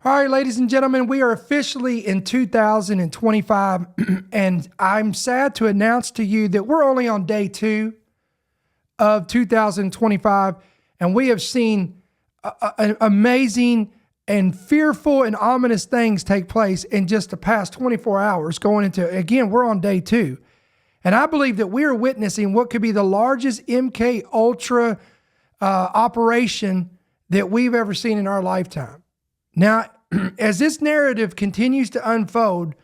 All right, ladies and gentlemen, we are officially in 2025, and I'm sad to announce to you that we're only on day 2 of 2025, and we have seen amazing and fearful and ominous things take place in just the past 24 hours going into, again, we're on day 2. And I believe that we are witnessing what could be the largest MK Ultra operation that we've ever seen in our lifetime. Now, as this narrative continues to unfold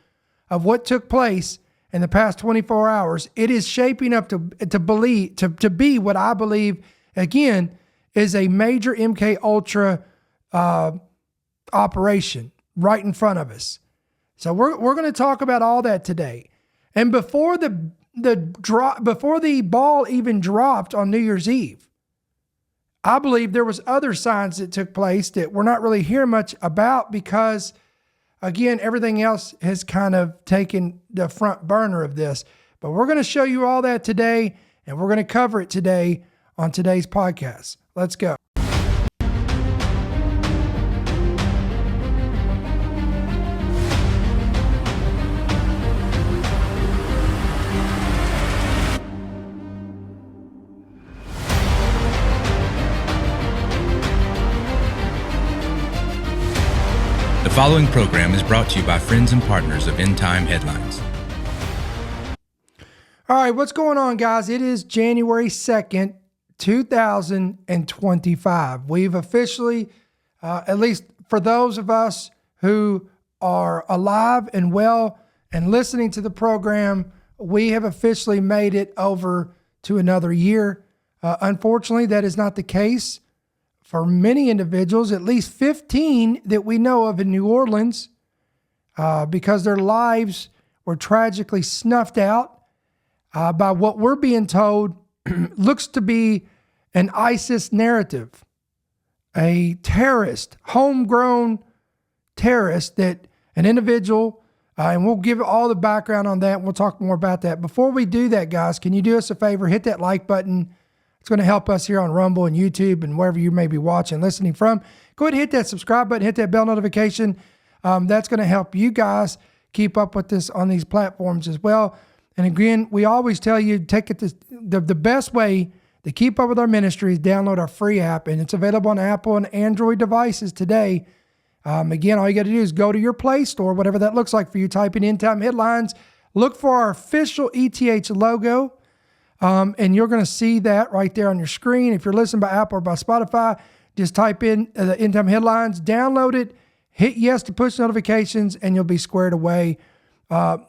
of what took place in the past 24 hours, it is shaping up to be what I believe, again, is a major MK Ultra operation right in front of us. So we're going to talk about all that today. And before the ball even dropped on New Year's Eve, I believe there was other signs that took place that we're not really hearing much about because, again, everything else has kind of taken the front burner of this. But we're going to show you all that today, and we're going to cover it today on today's podcast. Let's go. The following program is brought to you by friends and partners of End Time Headlines. All right, what's going on, guys? It is January 2nd, 2025. We've officially, at least for those of us who are alive and well and listening to the program, we have officially made it over to another year. Unfortunately, that is not the case for many individuals, at least 15 that we know of in New Orleans, because their lives were tragically snuffed out by what we're being told looks to be an ISIS narrative, a terrorist, homegrown terrorist that an individual, and we'll give all the background on that, and we'll talk more about that. Before we do that, guys, can you do us a favor? Hit that like button. It's going to help us here on Rumble and YouTube and wherever you may be watching, listening from. Go ahead and hit that subscribe button, hit that bell notification. That's going to help you guys keep up with this on these platforms as well. And again, we always tell you, take it to the best way to keep up with our ministry is download our free app, and it's available on Apple and Android devices today. Again, all you got to do is go to your Play Store, whatever that looks like for you, type in End Time Headlines, look for our official ETH logo, and you're going to see that right there on your screen. If you're listening by Apple or by Spotify, just type in the End Time Headlines, download it, hit yes to push notifications, and you'll be squared away.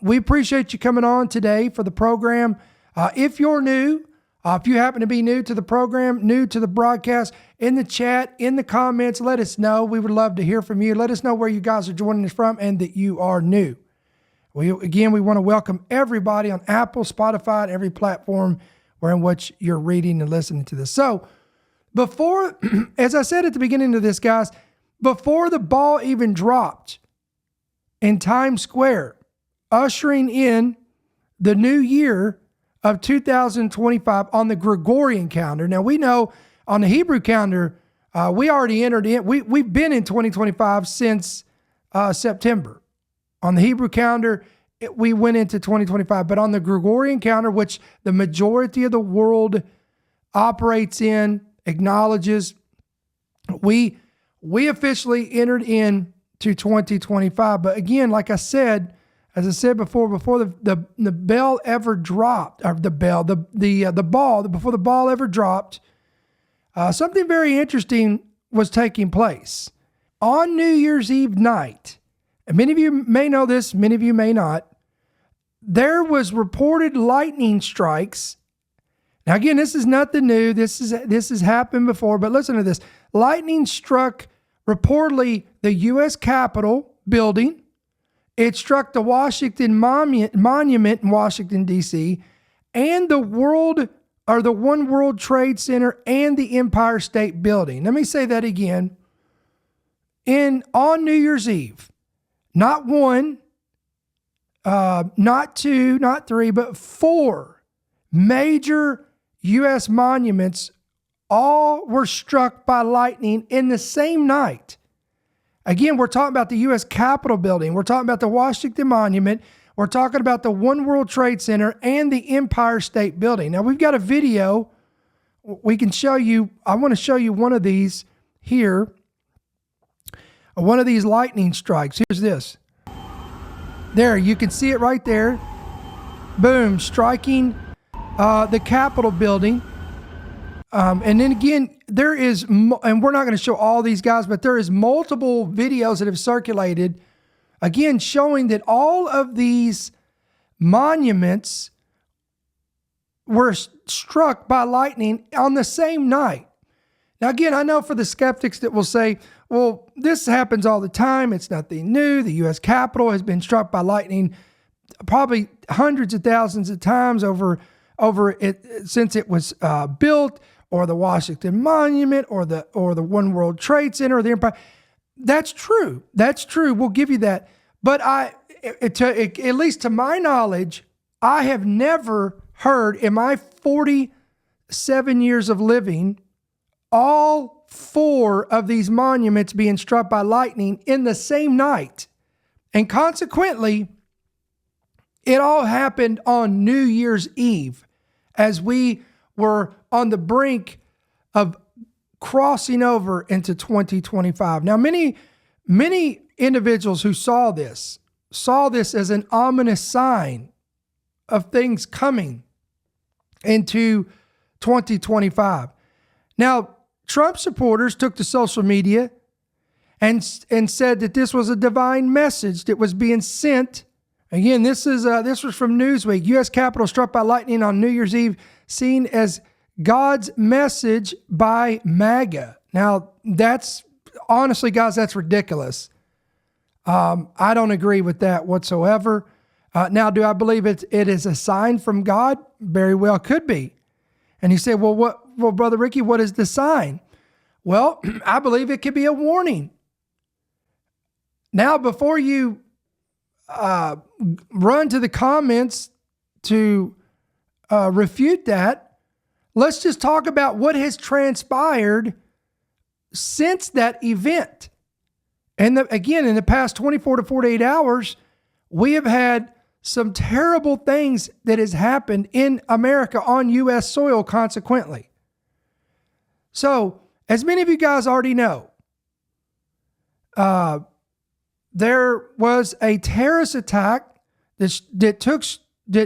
We appreciate you coming on today for the program. If you're new, if you happen to be new to the program, new to the broadcast, in the chat, in the comments, let us know. We would love to hear from you. Let us know where you guys are joining us from and that you are new. We want to welcome everybody on Apple, Spotify, and every platform where in which you're reading and listening to this. So before, as I said at the beginning of this, guys, before the ball even dropped in Times Square, ushering in the new year of 2025 on the Gregorian calendar. Now, we know on the Hebrew calendar, we already entered in. We've been in 2025 since September. On the Hebrew calendar, we went into 2025. But on the Gregorian calendar, which the majority of the world operates in, acknowledges, we officially entered in to 2025. But again, like I said, as I said before the bell ever dropped, or before the ball ever dropped, something very interesting was taking place. On New Year's Eve night, and many of you may know this, many of you may not, there was reported lightning strikes. Now again, this is nothing new. This has happened before, but listen to this. Lightning struck reportedly the U.S. Capitol building. It struck the Washington Monument in Washington, D.C., and the One World Trade Center and the Empire State Building. Let me say that again. On New Year's Eve, not one, not two, not three, but 4 major U.S. monuments all were struck by lightning in the same night. Again, we're talking about the U.S. Capitol building. We're talking about the Washington Monument. We're talking about the One World Trade Center and the Empire State Building. Now, we've got a video we can show you. I want to show you one of these here. One of these lightning strikes. Here's this. There, you can see it right there. Boom, striking the Capitol building. And then again, there is, and we're not going to show all these guys, but there is multiple videos that have circulated, again, showing that all of these monuments were struck by lightning on the same night. Now, again, I know for the skeptics that will say, well, this happens all the time. It's nothing new. The U.S. Capitol has been struck by lightning probably hundreds of thousands of times over it since it was built, or the Washington Monument, or the One World Trade Center, or the Empire. That's true. That's true. We'll give you that. But at least to my knowledge, I have never heard in my 47 years of living all 4 of these monuments being struck by lightning in the same night. And consequently, it all happened on New Year's Eve as we were on the brink of crossing over into 2025. Now, many individuals who saw this as an ominous sign of things coming into 2025. Now, Trump supporters took to social media and said that this was a divine message that was being sent. Again, this was from Newsweek. U.S. Capitol struck by lightning on New Year's Eve, seen as God's message by MAGA. Now, that's honestly, guys, that's ridiculous. I don't agree with that whatsoever. Now, do I believe it is a sign from God? Very well could be. And he said, well, Brother Ricky, what is the sign? Well, I believe it could be a warning. Now, before you run to the comments to refute that, let's just talk about what has transpired since that event. And again, in the past 24 to 48 hours, we have had some terrible things that has happened in America on U.S. soil consequently. So, as many of you guys already know, there was a terrorist attack that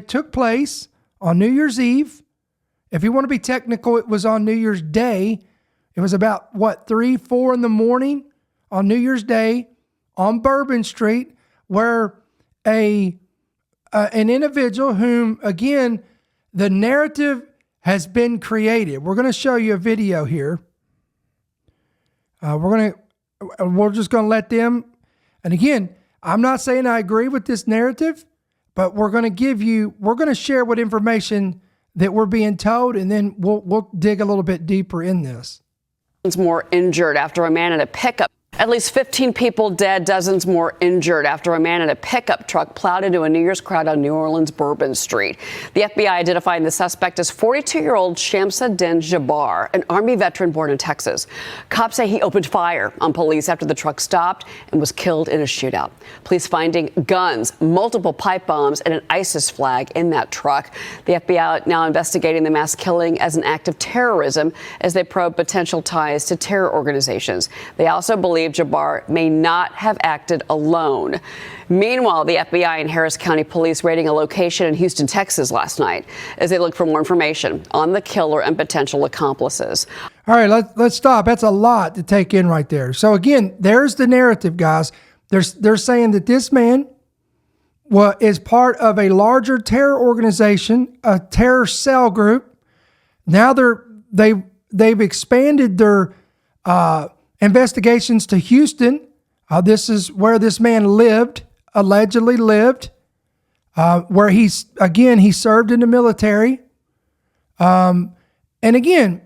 took place on New Year's Eve. If you want to be technical, it was on New Year's Day. It was about, 3, 4 in the morning on New Year's Day on Bourbon Street, where an individual whom, again, the narrative has been created. We're going to show you a video here. We're just going to let them, and again, I'm not saying I agree with this narrative, but we're going to share what information that we're being told, and then we'll dig a little bit deeper in this. More injured after a man in a pickup. At least 15 people dead, dozens more injured after a man in a pickup truck plowed into a New Year's crowd on New Orleans' Bourbon Street. The FBI identifying the suspect as 42-year-old Shamsuddin Jabbar, an Army veteran born in Texas. Cops say he opened fire on police after the truck stopped and was killed in a shootout. Police finding guns, multiple pipe bombs, and an ISIS flag in that truck. The FBI now investigating the mass killing as an act of terrorism as they probe potential ties to terror organizations. They also believe Jabbar may not have acted alone. Meanwhile, the FBI and Harris County Police raiding a location in Houston, Texas last night as they look for more information on the killer and potential accomplices. All right, let's stop. That's a lot to take in right there. So again, there's the narrative, guys. They're saying that this man is part of a larger terror organization, a terror cell group. Now they've expanded their investigations to Houston. This is where this man allegedly lived, where he served in the military. And again,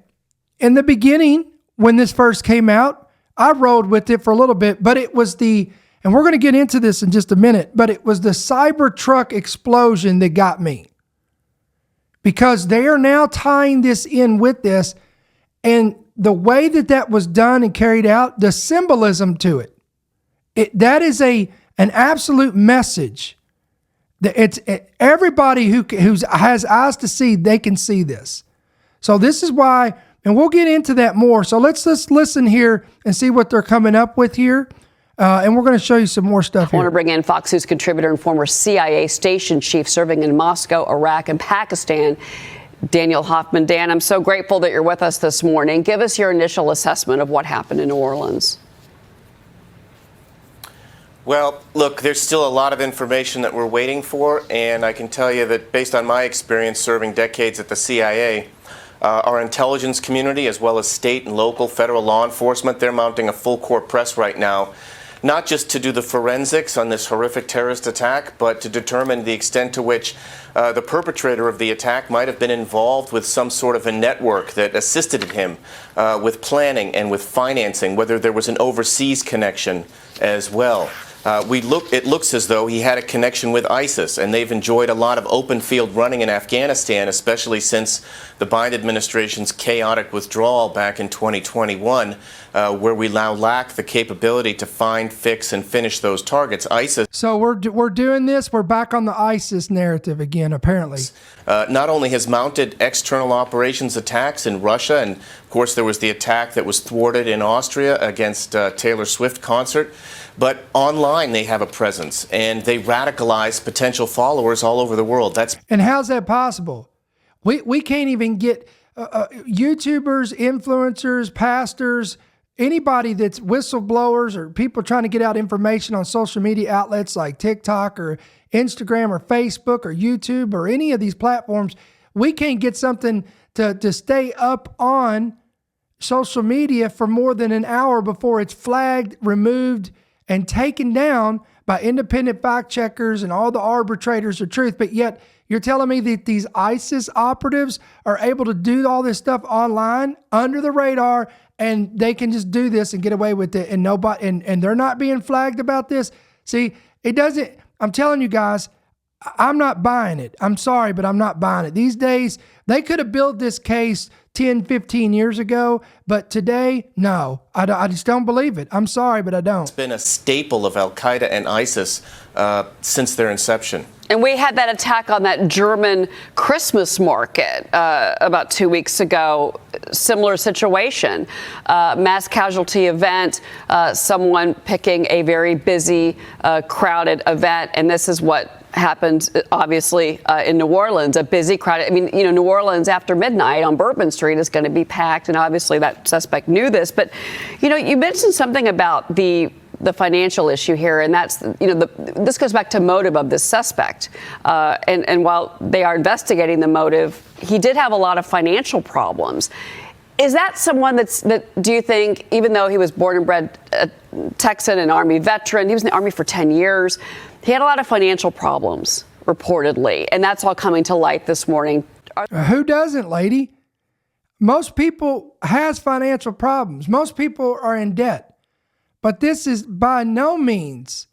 in the beginning, when this first came out, I rode with it for a little bit, but it was and we're going to get into this in just a minute, but it was the Cybertruck explosion that got me. Because they are now tying this in with this, and the way that was done and carried out, the symbolism to it. That is an absolute message. Everybody who has eyes to see, they can see this. So this is why, and we'll get into that more. So let's just listen here and see what they're coming up with here. And we're going to show you some more stuff here. I want to bring in Fox News contributor and former CIA station chief serving in Moscow, Iraq, and Pakistan, Daniel Hoffman. Dan, I'm so grateful that you're with us this morning. Give us your initial assessment of what happened in New Orleans. Well, look, there's still a lot of information that we're waiting for, and I can tell you that based on my experience serving decades at the CIA, our intelligence community, as well as state and local federal law enforcement, they're mounting a full court press right now, not just to do the forensics on this horrific terrorist attack, but to determine the extent to which the perpetrator of the attack might have been involved with some sort of a network that assisted him with planning and with financing, whether there was an overseas connection as well. It looks as though he had a connection with ISIS, and they've enjoyed a lot of open field running in Afghanistan, especially since the Biden administration's chaotic withdrawal back in 2021, where we now lack the capability to find, fix, and finish those targets. ISIS. So we're doing this. We're back on the ISIS narrative again, apparently. Not only has mounted external operations attacks in Russia, and of course there was the attack that was thwarted in Austria against Taylor Swift concert, but online they have a presence, and they radicalize potential followers all over the world. And how's that possible? We can't even get YouTubers, influencers, pastors, anybody that's whistleblowers or people trying to get out information on social media outlets like TikTok or Instagram or Facebook or YouTube or any of these platforms. We can't get something to stay up on social media for more than an hour before it's flagged, removed, and taken down by independent fact checkers and all the arbitrators of truth. But yet you're telling me that these ISIS operatives are able to do all this stuff online under the radar, and they can just do this and get away with it, and nobody, and they're not being flagged about this. See, it doesn't, I'm telling you guys, I'm not buying it. I'm sorry, but I'm not buying it. These days, they could have built this case 10, 15 years ago, but today, no, I just don't believe it. I'm sorry, but I don't. It's been a staple of Al-Qaeda and ISIS since their inception. And we had that attack on that German Christmas market about 2 weeks ago. Similar situation, mass casualty event, someone picking a very busy, crowded event. And this is what happened, obviously, in New Orleans, a busy, crowded. I mean, you know, New Orleans after midnight on Bourbon Street is going to be packed. And obviously that suspect knew this. But, you know, you mentioned something about the financial issue here, and that's, you know, this goes back to motive of this suspect. And while they are investigating the motive, he did have a lot of financial problems. Is that someone that do you think, even though he was born and bred a Texan, an Army veteran, he was in the Army for 10 years, he had a lot of financial problems, reportedly, and that's all coming to light this morning. Who doesn't, lady? Most people has financial problems. Most people are in debt. But this is by no means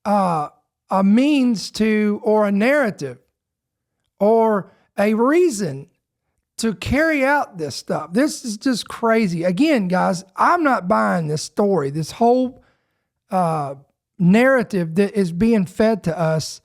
a means to, or a narrative, or a reason to carry out this stuff. This is just crazy. Again, guys, I'm not buying this story, this whole narrative that is being fed to us.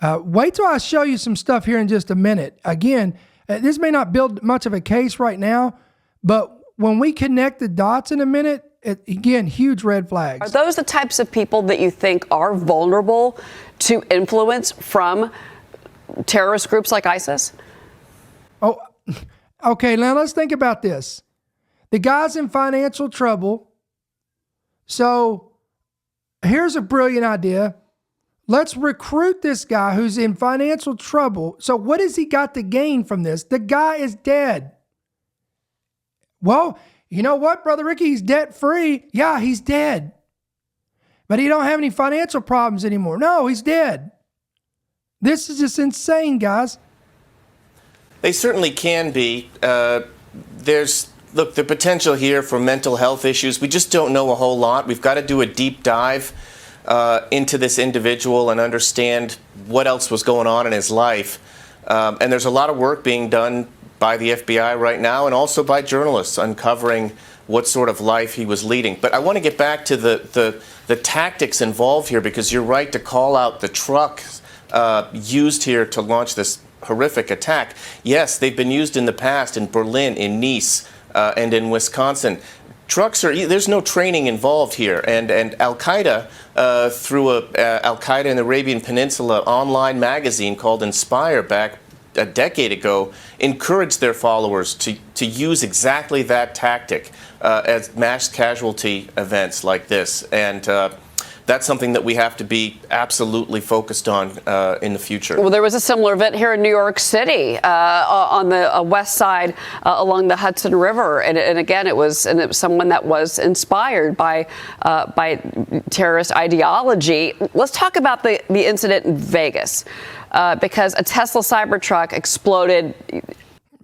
Wait till I show you some stuff here in just a minute. Again, this may not build much of a case right now, but when we connect the dots in a minute, again, huge red flags. Are those the types of people that you think are vulnerable to influence from terrorist groups like ISIS? Oh, okay. Now let's think about this. The guy's in financial trouble. So here's a brilliant idea. Let's recruit this guy who's in financial trouble. So what has he got to gain from this? The guy is dead. Well, you know what, Brother Ricky? He's debt-free. Yeah, he's dead. But he don't have any financial problems anymore. No, he's dead. This is just insane, guys. They certainly can be. There's the potential here for mental health issues. We just don't know a whole lot. We've got to do a deep dive into this individual and understand what else was going on in his life. And there's a lot of work being done by the FBI right now, and also by journalists uncovering what sort of life he was leading. But I want to get back to the the tactics involved here, because you're right to call out the truck used here to launch this horrific attack. Yes, they've been used in the past in Berlin, in Nice, and in Wisconsin. There's no training involved here, and Al-Qaeda, through Al-Qaeda in the Arabian Peninsula online magazine called Inspire back a decade ago, encouraged their followers to use exactly that tactic at mass casualty events like this, and that's something that we have to be absolutely focused on in the future. Well, there was a similar event here in New York City on the west side along the Hudson River. And again, it was someone that was inspired by terrorist ideology. Let's talk about the incident in Vegas because a Tesla Cybertruck exploded.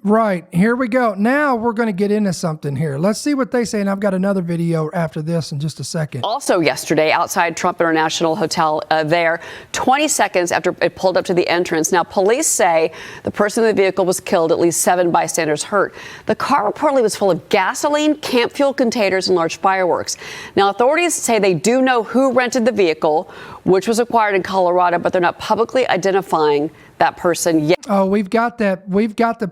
Right. Here we go. Now we're going to get into something here. Let's see what they say. And I've got another video after this in just a second. Also yesterday, outside Trump International Hotel there, 20 seconds after it pulled up to the entrance. Now, police say the person in the vehicle was killed, at least 7 bystanders hurt. The car reportedly was full of gasoline, camp fuel containers, and large fireworks. Now, authorities say they do know who rented the vehicle, which was acquired in Colorado, but they're not publicly identifying that person yet. Oh, we've got that. We've got the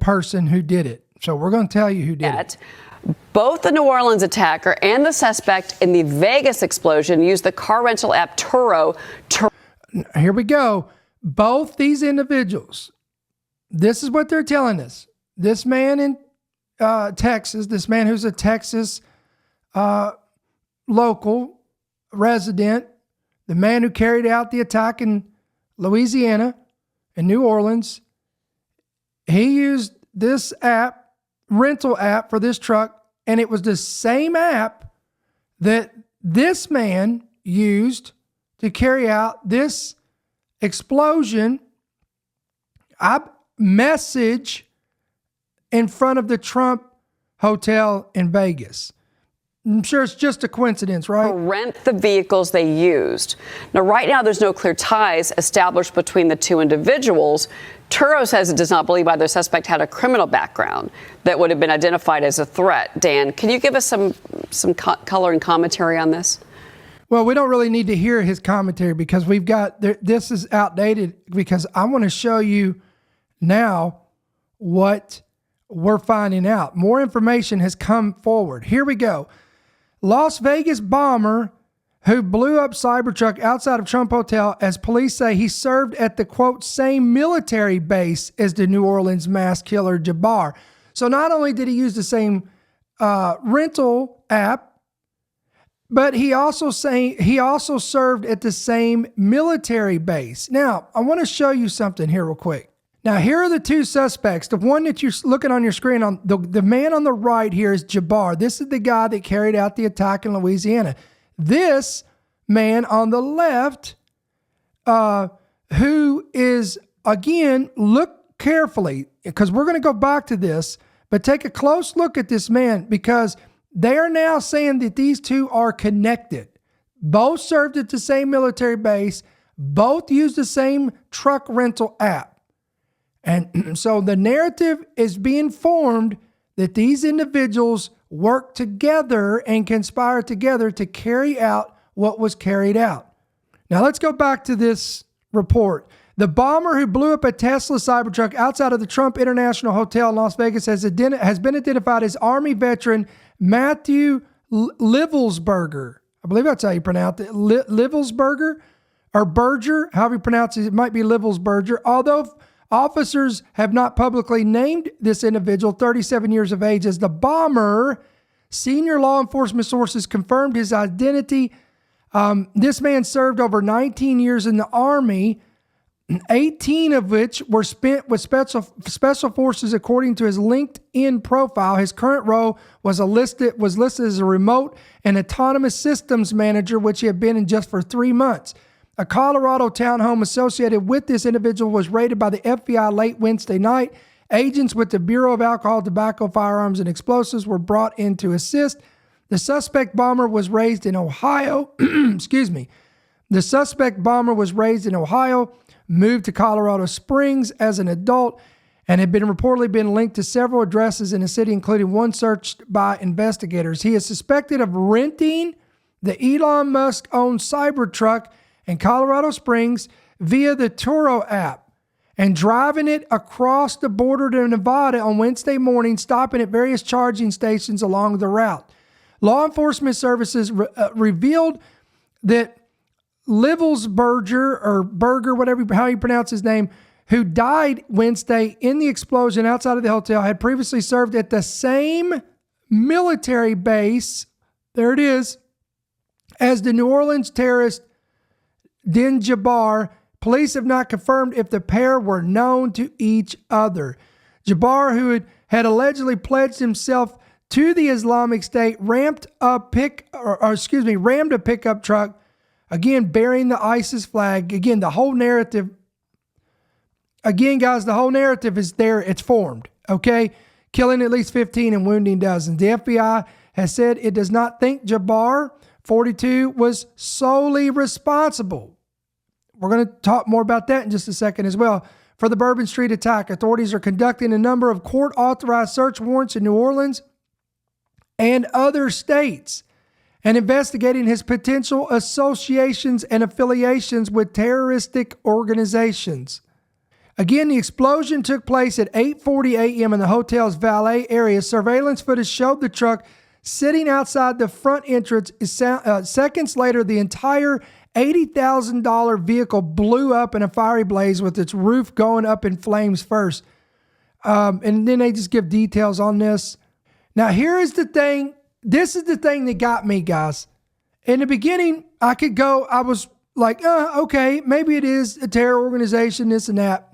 person who did it. So we're going to tell you who did it. Both the New Orleans attacker and the suspect in the Vegas explosion used the car rental app Turo. Here we go. Both these individuals, this is what they're telling us. This man in Texas, this man who's a Texas local resident, the man who carried out the attack in Louisiana and New Orleans, he used this app, rental app for this truck, and it was the same app that this man used to carry out this explosion message in front of the Trump Hotel in Vegas. I'm sure it's just a coincidence, right? Rent the vehicles they used. Now, right now, there's no clear ties established between the two individuals. Turo says it does not believe either suspect had a criminal background that would have been identified as a threat. Dan, can you give us some color and commentary on this? Well, we don't really need to hear his commentary because we've got, this is outdated, because I want to show you now what we're finding out. More information has come forward. Here we go. Las Vegas bomber who blew up Cybertruck outside of Trump Hotel, as police say he served at the, quote, same military base as the New Orleans mass killer Jabbar. So not only did he use the same rental app, but he also served at the same military base. Now, I want to show you something here real quick. Now, here are the two suspects. The one that you're looking on your screen, on the man on the right here is Jabbar. This is the guy that carried out the attack in Louisiana. This man on the left, who is, again, look carefully, because we're going to go back to this, but take a close look at this man, because they are now saying that these two are connected. Both served at the same military base. Both used the same truck rental app. And so the narrative is being formed that these individuals work together and conspire together to carry out what was carried out. Now let's go back to this report. The bomber who blew up a Tesla Cybertruck outside of the Trump International Hotel in Las Vegas has been identified as Army veteran Matthew Livelsberger. I believe that's how you pronounce it. Livelsberger or Berger, however you pronounce it. It might be Livelsberger. Although officers have not publicly named this individual, 37 years of age, as the bomber, senior law enforcement sources confirmed his identity. This man served over 19 years in the Army, 18 of which were spent with special forces, according to his LinkedIn profile. His current role was listed as a remote and autonomous systems manager, which he had been in just for 3 months. A Colorado townhome associated with this individual was raided by the FBI late Wednesday night. Agents with the Bureau of Alcohol, Tobacco, Firearms, and Explosives were brought in to assist. The suspect bomber was raised in Ohio. Excuse me. The suspect bomber was raised in Ohio, moved to Colorado Springs as an adult, and had reportedly been linked to several addresses in the city, including one searched by investigators. He is suspected of renting the Elon Musk-owned Cybertruck in Colorado Springs via the Turo app and driving it across the border to Nevada on Wednesday morning, stopping at various charging stations along the route. Law enforcement services revealed that Livelsberger, or Berger, whatever, how you pronounce his name, who died Wednesday in the explosion outside of the hotel, had previously served at the same military base, there it is, as the New Orleans terrorist Din Jabbar. Police have not confirmed if the pair were known to each other. Jabbar, who had allegedly pledged himself to the Islamic State, rammed a pickup truck, again bearing the ISIS flag. Again, the whole narrative. Again, guys, the whole narrative is there. It's formed. Okay, killing at least 15 and wounding dozens. The FBI has said it does not think Jabbar, 42, was solely responsible. We're going to talk more about that in just a second as well. For the Bourbon Street attack, authorities are conducting a number of court-authorized search warrants in New Orleans and other states and investigating his potential associations and affiliations with terroristic organizations. Again, the explosion took place at 8:40 a.m. in the hotel's valet area. Surveillance footage showed the truck sitting outside the front entrance. Seconds later, the entire $80,000 vehicle blew up in a fiery blaze with its roof going up in flames first. And then they just give details on this. Now, here is the thing. This is the thing that got me, guys. In the beginning, I was like, okay, maybe it is a terror organization, this and that.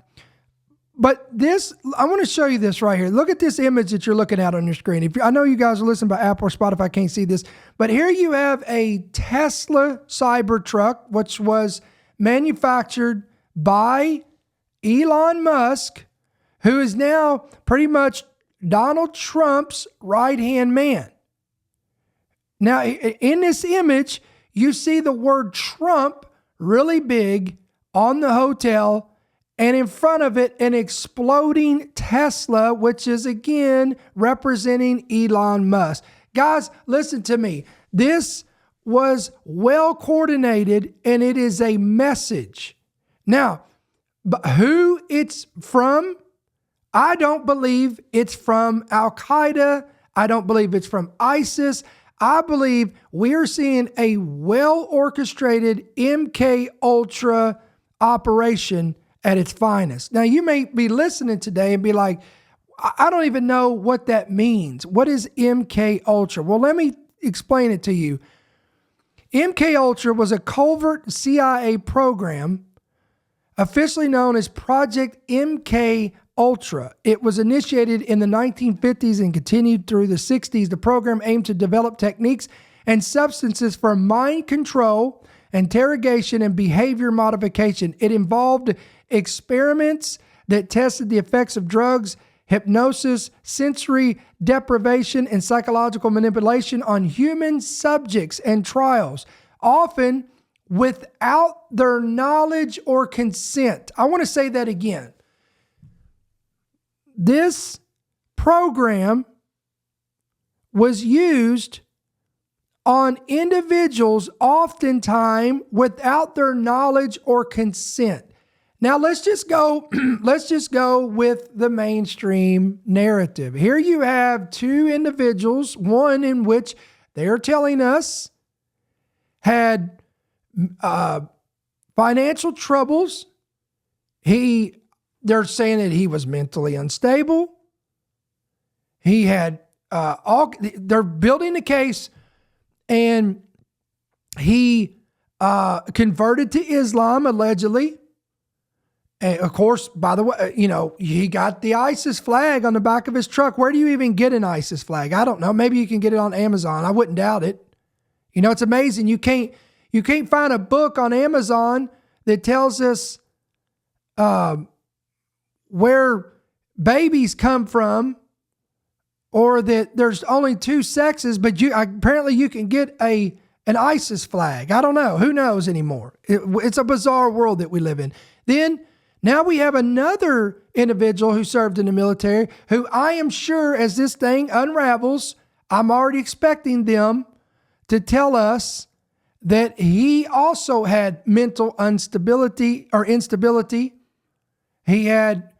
But this, I want to show you this right here. Look at this image that you're looking at on your screen. I know you guys are listening by Apple or Spotify, can't see this, but here you have a Tesla Cybertruck, which was manufactured by Elon Musk, who is now pretty much Donald Trump's right-hand man. Now, in this image, you see the word Trump really big on the hotel, and in front of it, an exploding Tesla, which is again representing Elon Musk. Guys, listen to me. This was well coordinated, and it is a message. Now, but who it's from, I don't believe it's from Al-Qaeda. I don't believe it's from ISIS. I believe we are seeing a well-orchestrated MK Ultra operation at its finest. Now, you may be listening today and be like, I don't even know what that means. What is MK Ultra? Well, let me explain it to you. MK Ultra was a covert CIA program officially known as Project MK Ultra. It was initiated in the 1950s and continued through the 60s. The program aimed to develop techniques and substances for mind control, interrogation, and behavior modification. It involved experiments that tested the effects of drugs, hypnosis, sensory deprivation, and psychological manipulation on human subjects and trials, often without their knowledge or consent. I want to say that again. This program was used on individuals oftentimes without their knowledge or consent. Now let's just go with the mainstream narrative. Here you have two individuals, one in which they are telling us had financial troubles. They're saying that he was mentally unstable. He had they're building the case, and he converted to Islam allegedly. And of course, by the way, he got the ISIS flag on the back of his truck. Where do you even get an ISIS flag? I don't know. Maybe you can get it on Amazon. I wouldn't doubt it. It's amazing. You can't find a book on Amazon that tells us where babies come from, or that there's only two sexes, but apparently you can get an ISIS flag. I don't know. Who knows anymore? It's a bizarre world that we live in. Then now we have another individual who served in the military, who I am sure as this thing unravels, I'm already expecting them to tell us that he also had mental instability. He had,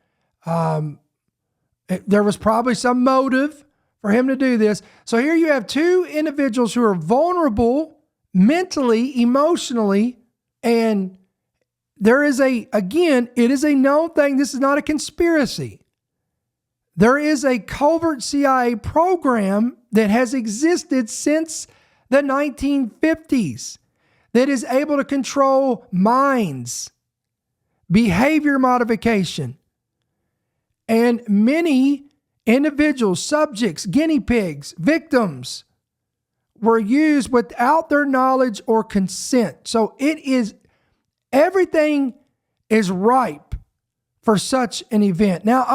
there was probably some motive for him to do this. So here you have two individuals who are vulnerable mentally, emotionally, and there is again, it is a known thing. This is not a conspiracy. There is a covert CIA program that has existed since the 1950s that is able to control minds, behavior modification, and many individuals, subjects, guinea pigs, victims were used without their knowledge or consent. So everything is ripe for such an event. Now,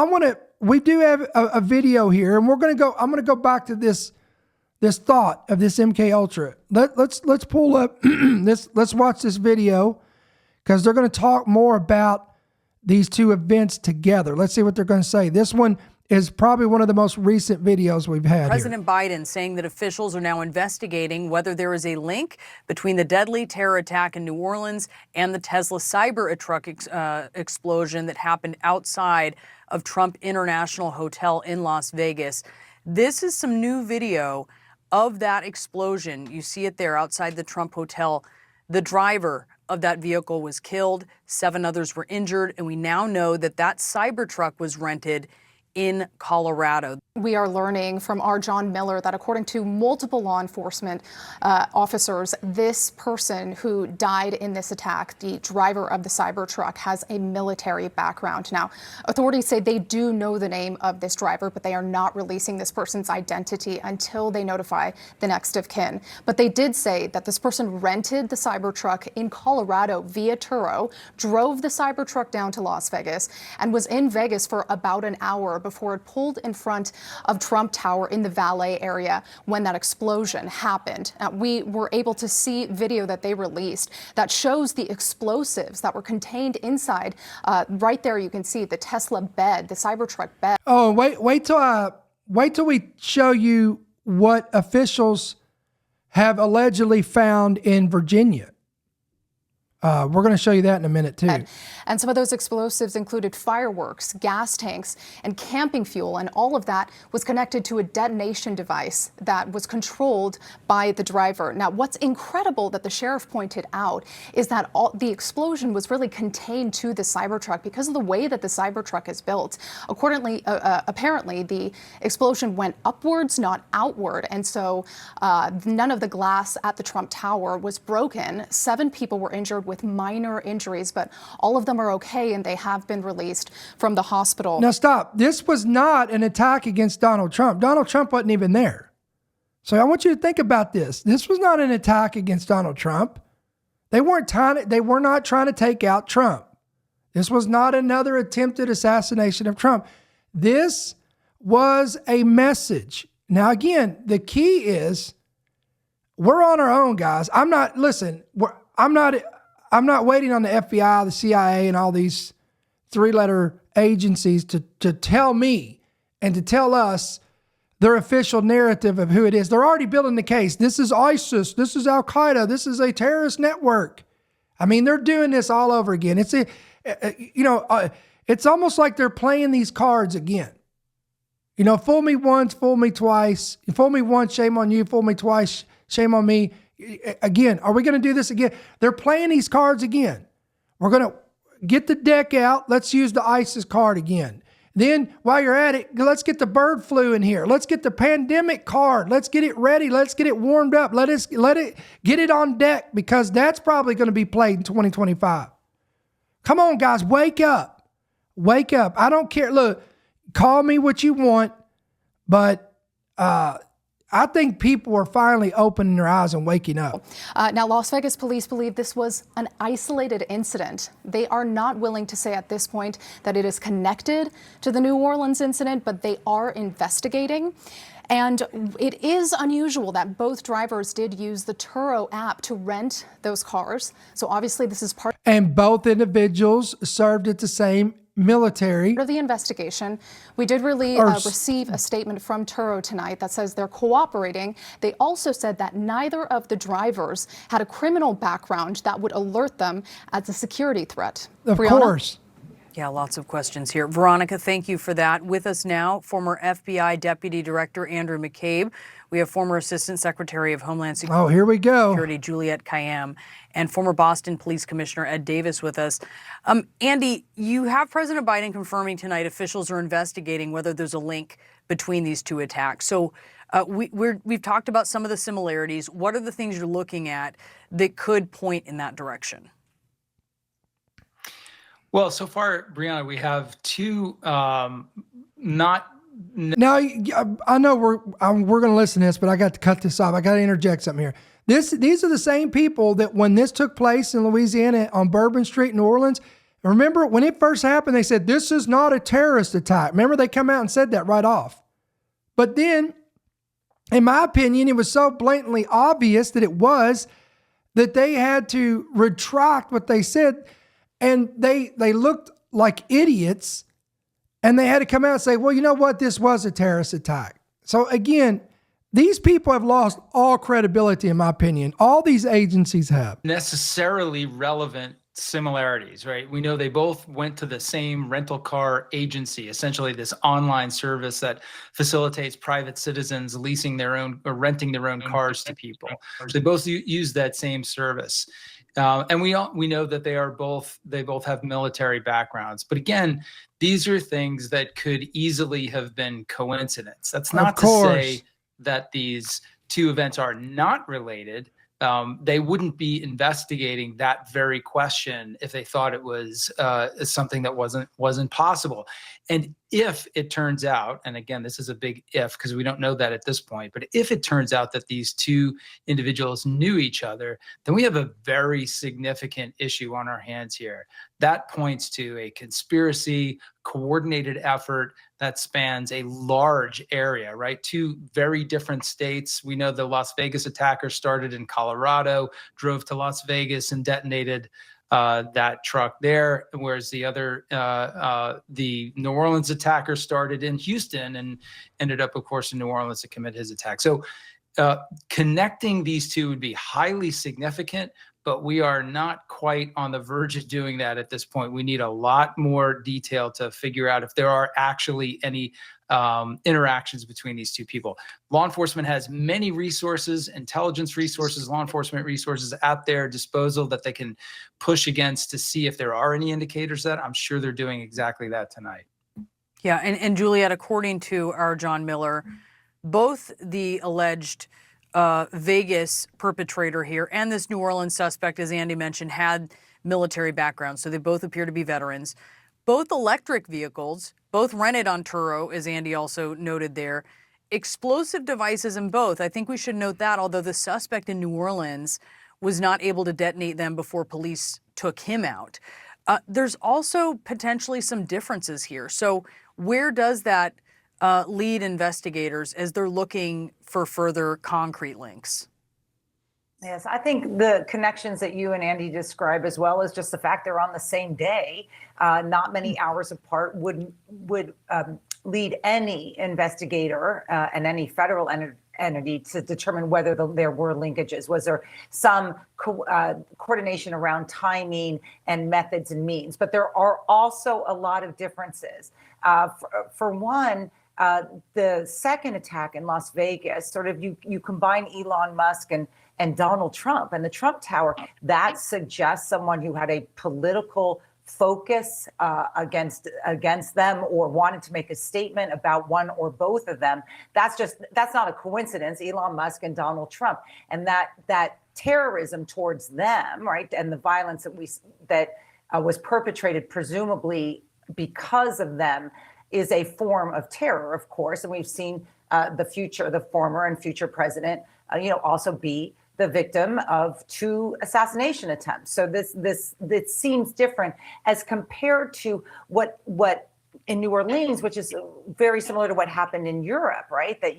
we do have a video here, and I'm going to go back to this thought of this MK Ultra. Let's pull up let's watch this video, because they're going to talk more about these two events together. Let's see what they're going to say. This one is probably one of the most recent videos we've had. President Biden saying that officials are now investigating whether there is a link between the deadly terror attack in New Orleans and the Tesla Cybertruck explosion that happened outside of Trump International Hotel in Las Vegas. This is some new video of that explosion. You see it there outside the Trump Hotel. The driver of that vehicle was killed. 7 others were injured. And we now know that that Cybertruck was rented in Colorado. We are learning from our John Miller that according to multiple law enforcement officers, this person who died in this attack, the driver of the Cybertruck, has a military background. Now, authorities say they do know the name of this driver, but they are not releasing this person's identity until they notify the next of kin. But they did say that this person rented the Cybertruck in Colorado via Turo, drove the Cybertruck down to Las Vegas, and was in Vegas for about an hour before it pulled in front of Trump Tower in the valet area when that explosion happened. We were able to see video that they released that shows the explosives that were contained inside. Right there, you can see the Tesla bed, the Cybertruck bed. Oh, wait till we show you what officials have allegedly found in Virginia. We're going to show you that in a minute, too. And some of those explosives included fireworks, gas tanks, and camping fuel. And all of that was connected to a detonation device that was controlled by the driver. Now, what's incredible that the sheriff pointed out is that the explosion was really contained to the Cybertruck because of the way that the Cybertruck is built. Apparently, the explosion went upwards, not outward. And so none of the glass at the Trump Tower was broken. 7 people were injured with minor injuries, but all of them are okay and they have been released from the hospital. Now stop. This was not an attack against Donald Trump. Donald Trump wasn't even there. So I want you to think about this. This was not an attack against Donald Trump. They were not trying to take out Trump. This was not another attempted assassination of Trump. This was a message. Now again, the key is we're on our own, guys. I'm not waiting on the FBI, the CIA, and all these 3-letter agencies to tell me and to tell us their official narrative of who it is. They're already building the case. This is ISIS. This is Al Qaeda. This is a terrorist network. I mean, they're doing this all over again. It's almost like they're playing these cards again. You know, fool me once, fool me twice. Fool me once, shame on you. Fool me twice, shame on me. Again, are we going to do this again? They're playing these cards again. We're going to get the deck out. Let's use the ISIS card again. Then while you're at it, let's get the bird flu in here. Let's get the pandemic card. Let's get it ready. Let's get it warmed up. Let it get it on deck, because that's probably going to be played in 2025. Come on, guys, wake up. Wake up. I don't care. Look, call me what you want, but I think people are finally opening their eyes and waking up. Now, Las Vegas police believe this was an isolated incident. They are not willing to say at this point that it is connected to the New Orleans incident, but they are investigating. And it is unusual that both drivers did use the Turo app to rent those cars. So obviously this is part. And both individuals served at the same military. For the investigation, we did really receive a statement from Turo tonight that says they're cooperating. They also said that neither of the drivers had a criminal background that would alert them as a security threat. Of Brianna? course. Yeah, lots of questions here. Veronica, thank you for that. With us now, former FBI Deputy Director Andrew McCabe. We have former Assistant Secretary of Homeland Security, Oh, here we go. Juliette Kayyem, and former Boston Police Commissioner Ed Davis with us. Andy, you have President Biden confirming tonight officials are investigating whether there's a link between these two attacks. So we've talked about some of the similarities. What are the things you're looking at that could point in that direction? Well, so far, Brianna, we have two Now, I know we're going to listen to this, but I got to cut this off. I got to interject something here. These are the same people that when this took place in Louisiana on Bourbon Street, New Orleans, remember when it first happened, they said, this is not a terrorist attack. Remember, they come out and said that right off. But then, in my opinion, it was so blatantly obvious that it was that they had to retract what they said. And they looked like idiots, and they had to come out and say, well, you know what? This was a terrorist attack. So again, these people have lost all credibility, in my opinion. All these agencies have. Necessarily relevant similarities, right? We know they both went to the same rental car agency, essentially this online service that facilitates private citizens leasing their own or renting their own cars to people. So they both use that same service. And we know that they both have military backgrounds. But again, these are things that could easily have been coincidence. That's not to say that these two events are not related. They wouldn't be investigating that very question if they thought it was something that wasn't possible. And if it turns out, and again, this is a big if because we don't know that at this point, but if it turns out that these two individuals knew each other, then we have a very significant issue on our hands here. That points to a conspiracy, coordinated effort that spans a large area, right? Two very different states. We know the Las Vegas attacker started in Colorado, drove to Las Vegas and detonated that truck there, whereas the New Orleans attacker started in Houston and ended up, of course, in New Orleans to commit his attack. So connecting these two would be highly significant, but we are not quite on the verge of doing that at this point. We need a lot more detail to figure out if there are actually any interactions between these two people. Law enforcement has many resources, intelligence resources, law enforcement resources at their disposal that they can push against to see if there are any indicators that. I'm sure they're doing exactly that tonight. Yeah, and Juliette, according to our John Miller, both the alleged Vegas perpetrator here and this New Orleans suspect, as Andy mentioned, had military backgrounds, so they both appear to be veterans. Both electric vehicles, both rented on Turo, as Andy also noted there. Explosive devices in both. I think we should note that, although the suspect in New Orleans was not able to detonate them before police took him out. There's also potentially some differences here. So where does that lead investigators as they're looking for further concrete links? Yes, I think the connections that you and Andy describe, as well as just the fact they're on the same day, not many hours apart, would lead any investigator and any federal entity to determine whether there were linkages. Was there some coordination around timing and methods and means? But there are also a lot of differences. For one, the second attack in Las Vegas, sort of you combine Elon Musk and Donald Trump and the Trump Tower, that suggests someone who had a political focus against them or wanted to make a statement about one or both of them. That's not a coincidence, Elon Musk and Donald Trump. And that terrorism towards them, right, and the violence that was perpetrated presumably because of them is a form of terror, of course. And we've seen the former and future president, also be the victim of 2 assassination attempts. So this seems different as compared to what in New Orleans, which is very similar to what happened in Europe, right? That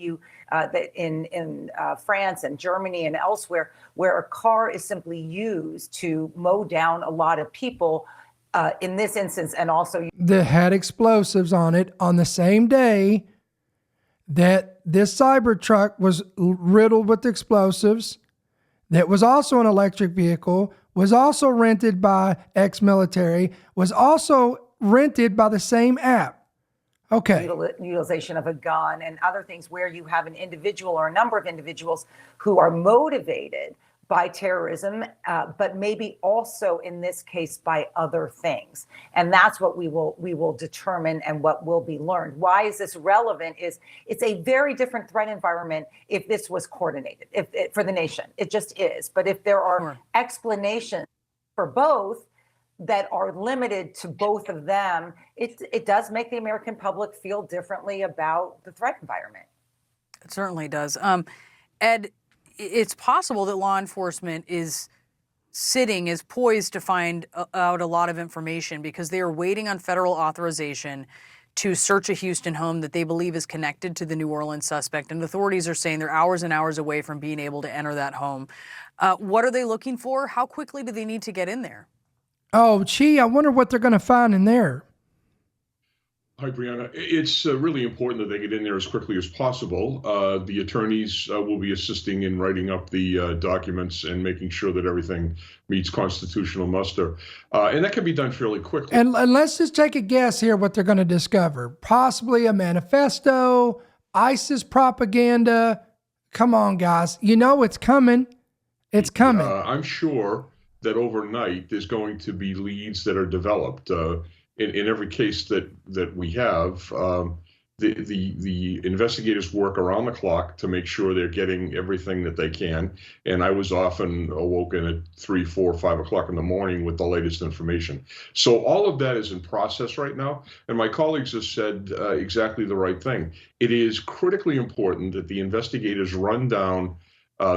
in France and Germany and elsewhere, where a car is simply used to mow down a lot of people in this instance, and also that had explosives on it on the same day that this cyber truck was riddled with explosives, that was also an electric vehicle, was also rented by ex-military, was also rented by the same app. Okay. Utilization of a gun and other things where you have an individual or a number of individuals who are motivated by terrorism, but maybe also in this case by other things. And that's what we will determine and what will be learned. Why is this relevant? It's a very different threat environment if this was coordinated for the nation. It just is. But if there are explanations for both that are limited to both of them, it does make the American public feel differently about the threat environment. It certainly does. Ed, it's possible that law enforcement is poised to find out a lot of information because they are waiting on federal authorization to search a Houston home that they believe is connected to the New Orleans suspect. And authorities are saying they're hours and hours away from being able to enter that home. What are they looking for? How quickly do they need to get in there? Oh, gee, I wonder what they're going to find in there. Hi, Brianna. It's really important that they get in there as quickly as possible. The attorneys will be assisting in writing up the documents and making sure that everything meets constitutional muster. And that can be done fairly quickly. And let's just take a guess here what they're going to discover. Possibly a manifesto, ISIS propaganda. Come on, guys. You know it's coming. It's coming. I'm sure that overnight there's going to be leads that are developed. In every case that we have, the investigators work around the clock to make sure they're getting everything that they can. And I was often awoken at 3, 4, 5 o'clock in the morning with the latest information. So all of that is in process right now. And my colleagues have said exactly the right thing. It is critically important that the investigators run down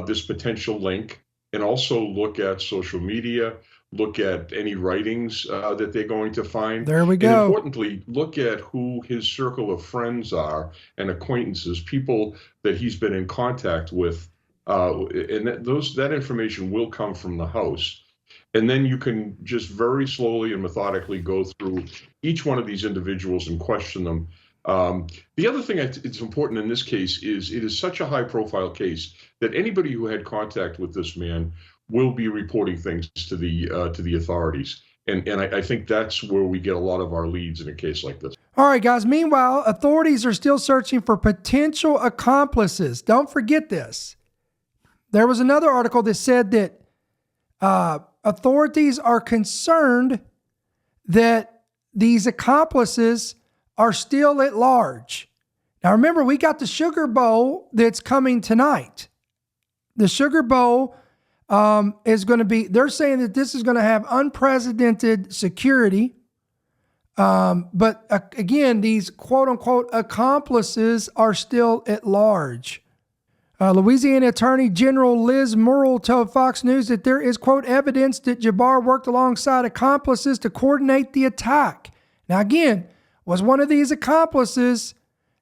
this potential link and also look at social media, look at any writings that they're going to find. There we go. And importantly, look at who his circle of friends are and acquaintances, people that he's been in contact with. And that information will come from the house. And then you can just very slowly and methodically go through each one of these individuals and question them. The other thing it's important in this case is it is such a high profile case that anybody who had contact with this man will be reporting things to the authorities. And I think that's where we get a lot of our leads in a case like this. All right, guys. Meanwhile, authorities are still searching for potential accomplices. Don't forget this. There was another article that said that authorities are concerned that these accomplices are still at large. Now, remember, we got the Sugar Bowl that's coming tonight. The Sugar Bowl is going to be, they're saying that this is going to have unprecedented security. But again, these quote unquote accomplices are still at large. Louisiana Attorney General Liz Murrill told Fox News that there is, quote, evidence that Jabbar worked alongside accomplices to coordinate the attack. Now, again, was one of these accomplices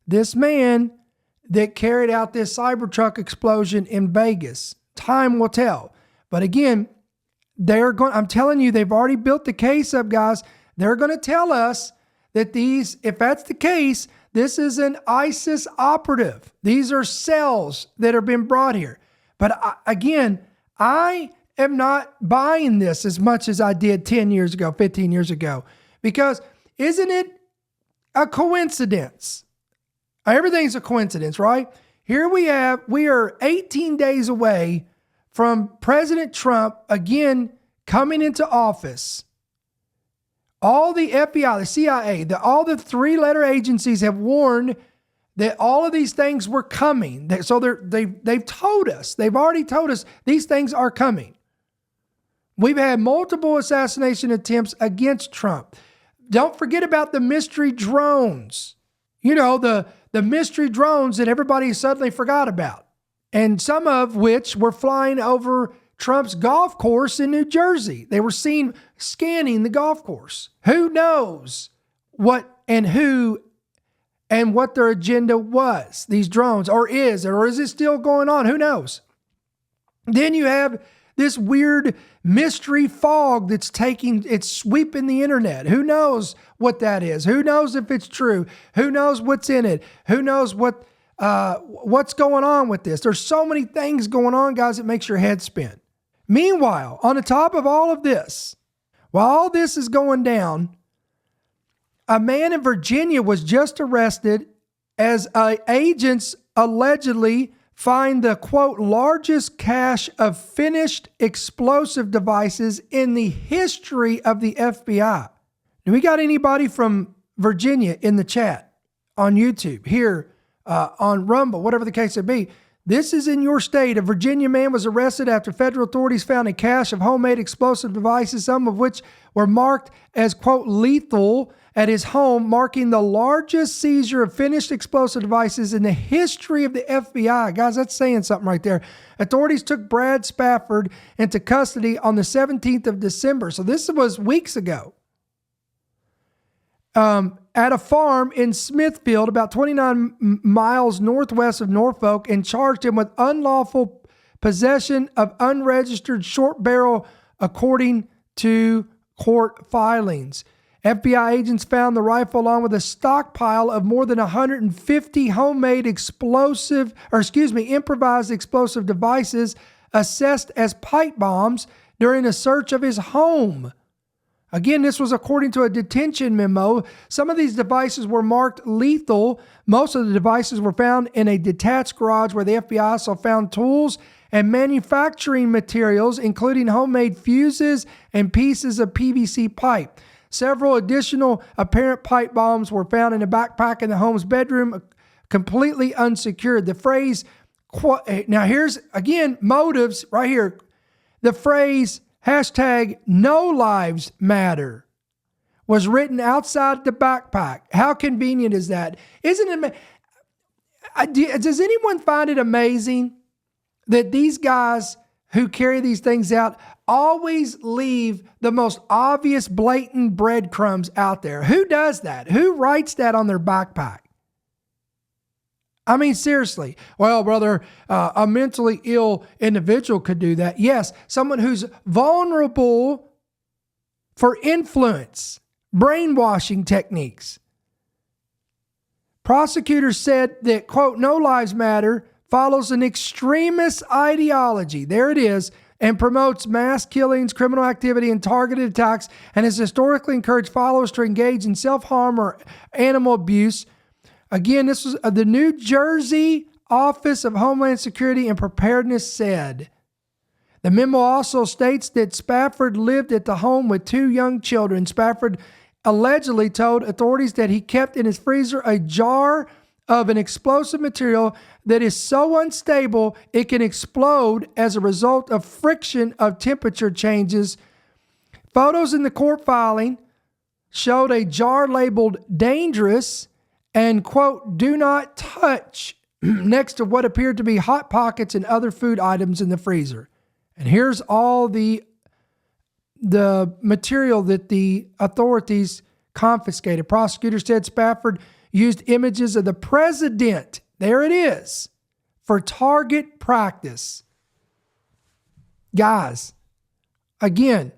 this man that carried out this Cybertruck explosion in Vegas? Time will tell. But again, I'm telling you, they've already built the case up, guys. They're going to tell us that if that's the case, this is an ISIS operative. These are cells that have been brought here. But I am not buying this as much as I did 10 years ago, 15 years ago, because isn't it a coincidence? Everything's a coincidence, right? Here we are 18 days away from President Trump again coming into office. All the FBI, the CIA, all the three-letter agencies have warned that all of these things were coming. So they've told us. They've already told us these things are coming. We've had multiple assassination attempts against Trump. Don't forget about the mystery drones. You know, the mystery drones that everybody suddenly forgot about. And some of which were flying over Trump's golf course in New Jersey. They were seen scanning the golf course. Who knows what and who and what their agenda was, these drones, or is it still going on? Who knows? Then you have this weird mystery fog that's it's sweeping the internet. Who knows what that is? Who knows if it's true? Who knows what's in it? Who knows what's going on with this? There's so many things going on, guys, it makes your head spin. Meanwhile, on the top of all of this, while all this is going down, a man in Virginia was just arrested as agents allegedly find the, quote, largest cache of finished explosive devices in the history of the FBI. Do we got anybody from Virginia in the chat on YouTube, here on Rumble, whatever the case may be? This is in your state. A Virginia man was arrested after federal authorities found a cache of homemade explosive devices, some of which were marked as, quote, lethal at his home, marking the largest seizure of finished explosive devices in the history of the FBI. Guys, that's saying something right there. Authorities took Brad Spafford into custody on the 17th of December. So this was weeks ago. At a farm in Smithfield, about 29 miles northwest of Norfolk, and charged him with unlawful possession of unregistered short barrel, according to court filings. FBI agents found the rifle along with a stockpile of more than 150 homemade improvised explosive devices assessed as pipe bombs during a search of his home. Again, this was according to a detention memo. Some of these devices were marked lethal. Most of the devices were found in a detached garage where the FBI also found tools and manufacturing materials, including homemade fuses and pieces of PVC pipe. Several additional apparent pipe bombs were found in a backpack in the home's bedroom, completely unsecured. The phrase, now here's, again, motives right here. The phrase, hashtag no lives matter, was written outside the backpack. How convenient is that? Isn't it? Does anyone find it amazing that these guys who carry these things out always leave the most obvious, blatant breadcrumbs out there? Who does that? Who writes that on their backpack? I mean, seriously. Well, brother, a mentally ill individual could do that. Yes, someone who's vulnerable for influence, brainwashing techniques. Prosecutors said that, quote, no lives matter follows an extremist ideology. There it is. And promotes mass killings, criminal activity, and targeted attacks, and has historically encouraged followers to engage in self-harm or animal abuse. Again, this was the New Jersey Office of Homeland Security and Preparedness said. The memo also states that Spafford lived at the home with 2 young children. Spafford allegedly told authorities that he kept in his freezer a jar of an explosive material that is so unstable it can explode as a result of friction of temperature changes. Photos in the court filing showed a jar labeled dangerous and, quote, do not touch next to what appeared to be Hot Pockets and other food items in the freezer. And here's all the material that the authorities confiscated. Prosecutors said Spafford used images of the president, there it is, for target practice. Guys, again,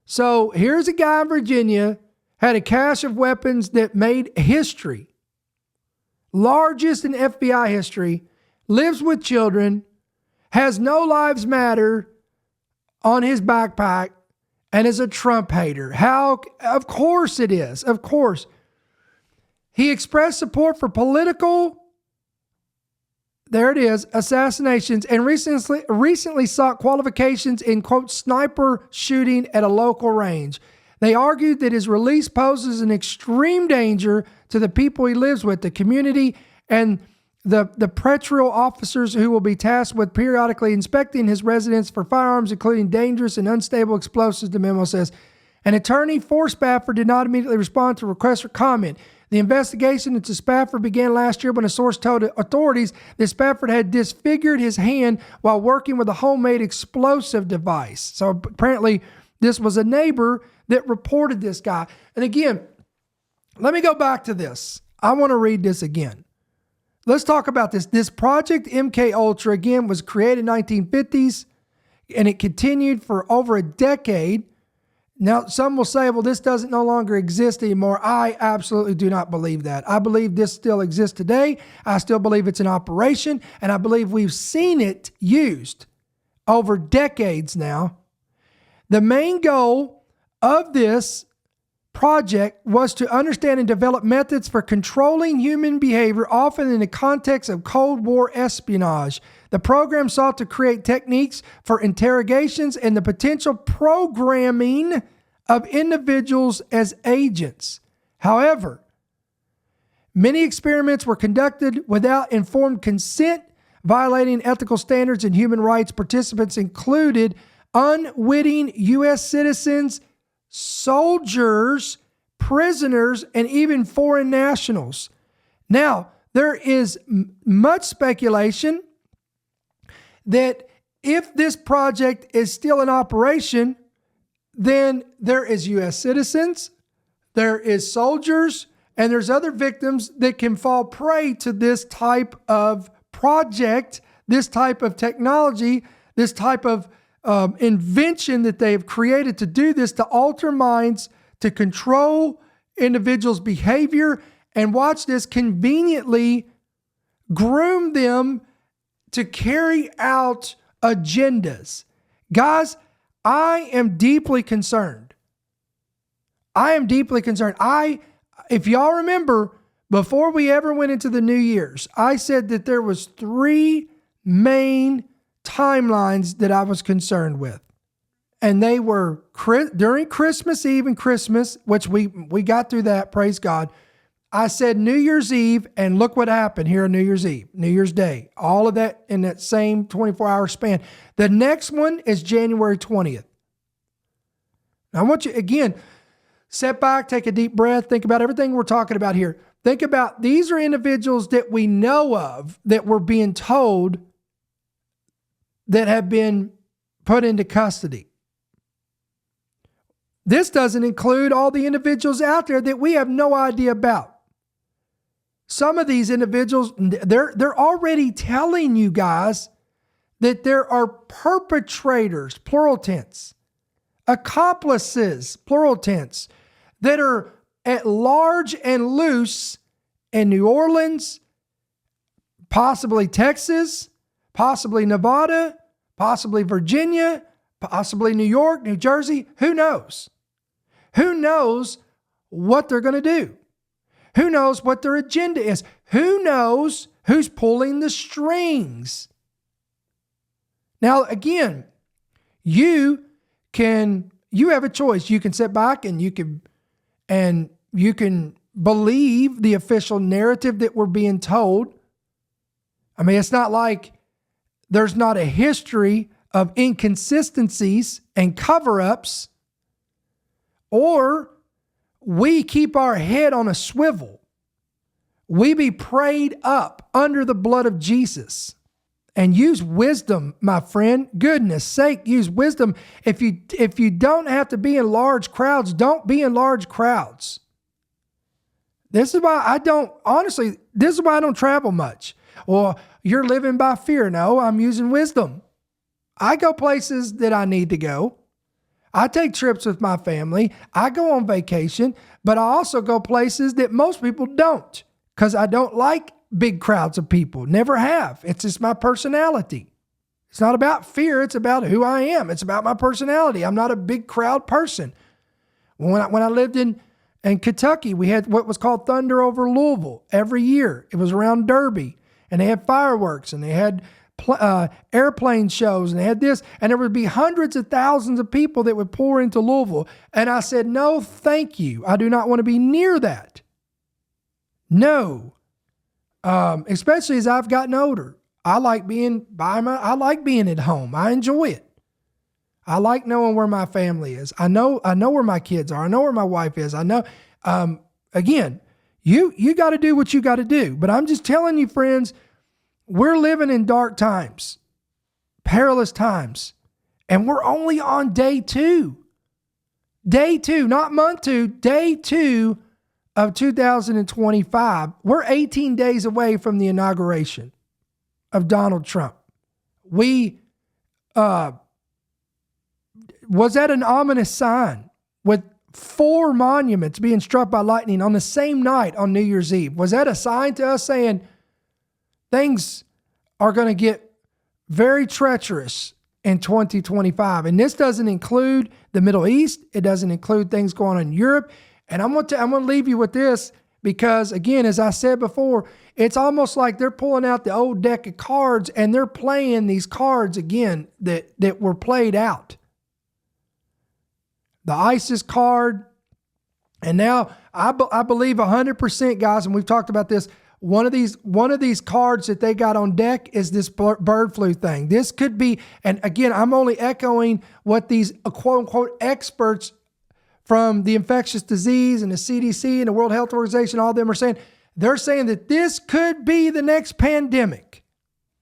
so here's a guy in Virginia, had a cache of weapons that made history, largest in FBI history, lives with children, has no lives matter on his backpack, and is a Trump hater. How? Of course it is. Of course. He expressed support for political, there it is, assassinations, and recently sought qualifications in, quote, sniper shooting at a local range. They argued that his release poses an extreme danger to the people he lives with, the community, and the patrol officers who will be tasked with periodically inspecting his residence for firearms, including dangerous and unstable explosives, the memo says. An attorney for Spafford did not immediately respond to requests for comment. The investigation into Spafford began last year when a source told authorities that Spafford had disfigured his hand while working with a homemade explosive device. So apparently this was a neighbor that reported this guy. And again, let me go back to this. I want to read this again. Let's talk about this. This Project MK Ultra, again, was created in the 1950s. and it continued for over a decade. Now, some will say, well, this doesn't no longer exist anymore. I absolutely do not believe that. I believe this still exists today. I still believe it's in operation, and I believe we've seen it used over decades now. The main goal of this project was to understand and develop methods for controlling human behavior, often in the context of Cold War espionage. The program sought to create techniques for interrogations and the potential programming of individuals as agents. However, many experiments were conducted without informed consent, violating ethical standards and human rights. Participants included unwitting U.S. citizens, soldiers, prisoners, and even foreign nationals. Now, there is much speculation that if this project is still in operation, then there is U.S. citizens, there is soldiers, and there's other victims that can fall prey to this type of project, this type of technology, this type of invention that they've created to do this, to alter minds, to control individuals' behavior, and watch this, conveniently groom them to carry out agendas. Guys, I am deeply concerned. If y'all remember, before we ever went into the New Year's, I said that there was 3 main timelines that I was concerned with. And they were during Christmas Eve and Christmas, which we got through that, praise God. I said New Year's Eve, and look what happened here on New Year's Eve, New Year's Day. All of that in that same 24-hour span. The next one is January 20th. Now, I want you, again, sit back, take a deep breath, think about everything we're talking about here. Think about, these are individuals that we know of that were being told that have been put into custody. This doesn't include all the individuals out there that we have no idea about. Some of these individuals, they're already telling you guys that there are perpetrators, plural tense, accomplices, plural tense, that are at large and loose in New Orleans, possibly Texas, possibly Nevada, possibly Virginia, possibly New York, New Jersey. Who knows? Who knows what they're going to do? Who knows what their agenda is? Who knows who's pulling the strings? Now, again, you have a choice. You can sit back and you can believe the official narrative that we're being told. I mean, it's not like there's not a history of inconsistencies and cover-ups, or we keep our head on a swivel. We be prayed up under the blood of Jesus and use wisdom, my friend. Goodness sake, use wisdom. If you don't have to be in large crowds, don't be in large crowds. This is why I don't travel much. Well, you're living by fear. No, I'm using wisdom. I go places that I need to go. I take trips with my family. I go on vacation, but I also go places that most people don't, because I don't like big crowds of people. Never have. It's just my personality. It's not about fear. It's about who I am. It's about my personality. I'm not a big crowd person. When I lived in Kentucky, we had what was called Thunder over Louisville every year. It was around Derby, and they had fireworks, and they had airplane shows, and they had this, and there would be hundreds of thousands of people that would pour into Louisville. And I said, no, thank you. I do not want to be near that. No. Especially as I've gotten older. I like being at home. I enjoy it. I like knowing where my family is. I know where my kids are. I know where my wife is. I know, again, you got to do what you got to do. But I'm just telling you, friends, we're living in dark times, perilous times, and we're only on day 2. Day 2, not month 2, day 2 of 2025. We're 18 days away from the inauguration of Donald Trump. We Was that an ominous sign with 4 monuments being struck by lightning on the same night on New Year's Eve? Was that a sign to us saying things are going to get very treacherous in 2025? And this doesn't include the Middle East. It doesn't include things going on in Europe. And I'm going to leave you with this because, again, as I said before, it's almost like they're pulling out the old deck of cards and they're playing these cards again that were played out. The ISIS card. And now I believe 100%, guys, and we've talked about this, one of these cards that they got on deck is this bird flu thing. This could be, and again, I'm only echoing what these quote unquote experts from the infectious disease and the CDC and the World Health Organization, all of them are saying. They're saying that this could be the next pandemic.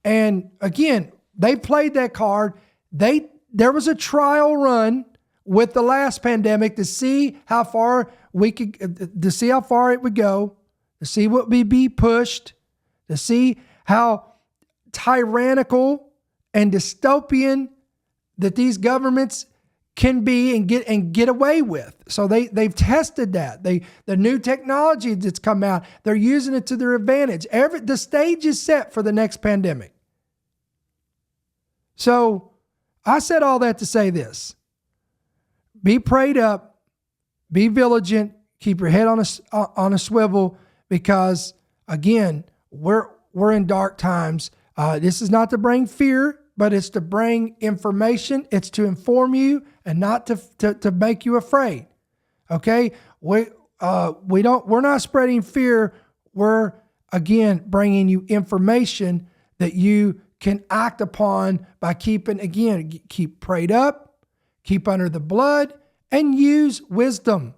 And again, they played that card. There was a trial run with the last pandemic to see how far it would go, to see what would be pushed, to see how tyrannical and dystopian that these governments can be and get away with. So they've tested that. The new technology that's come out, they're using it to their advantage. The stage is set for the next pandemic. So I said all that to say this. Be prayed up, be vigilant, keep your head on a swivel, because again, we're in dark times. This is not to bring fear, but it's to bring information. It's to inform you and not to make you afraid. Okay? We're not spreading fear. We're again bringing you information that you can act upon by keep prayed up, keep under the blood, and use wisdom.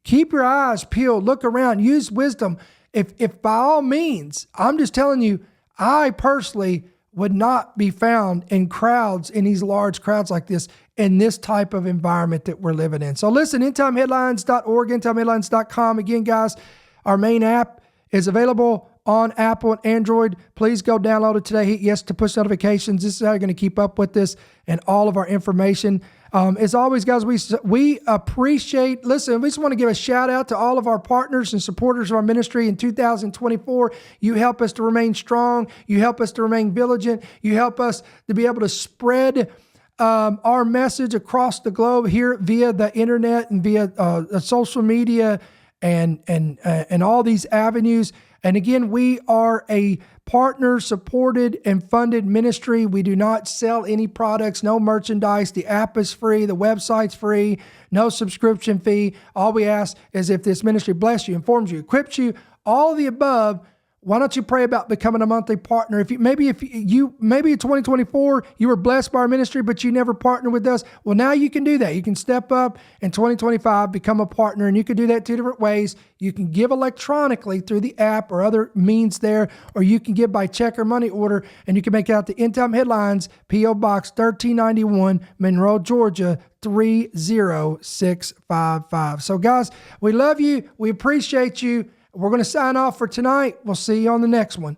Keep your eyes peeled, look around, use wisdom. If by all means, I'm just telling you, I personally would not be found in these large crowds like this, in this type of environment that we're living in. So listen, endtimeheadlines.org, endtimeheadlines.com. Again, guys, our main app is available on Apple and Android. Please go download it today. Hit yes to push notifications. This is how you're going to keep up with this and all of our information. As always, guys, we appreciate, listen, we just want to give a shout out to all of our partners and supporters of our ministry in 2024. You help us to remain strong. You help us to remain vigilant. You help us to be able to spread our message across the globe here via the internet and via social media and all these avenues. And again, we are a partner-supported and funded ministry. We do not sell any products, no merchandise. The app is free. The website's free. No subscription fee. All we ask is if this ministry bless you, informs you, equips you, all of the above, why don't you pray about becoming a monthly partner? Maybe in 2024, you were blessed by our ministry, but you never partnered with us. Well, now you can do that. You can step up in 2025, become a partner, and you can do that 2 different ways. You can give electronically through the app or other means there, or you can give by check or money order, and you can make it out to End Time Headlines, P.O. Box 1391, Monroe, Georgia, 30655. So guys, we love you. We appreciate you. We're going to sign off for tonight. We'll see you on the next one.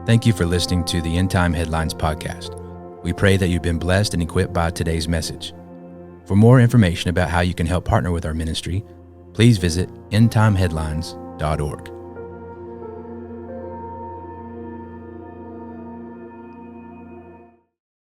Thank you for listening to the End Time Headlines podcast. We pray that you've been blessed and equipped by today's message. For more information about how you can help partner with our ministry, please visit endtimeheadlines.org.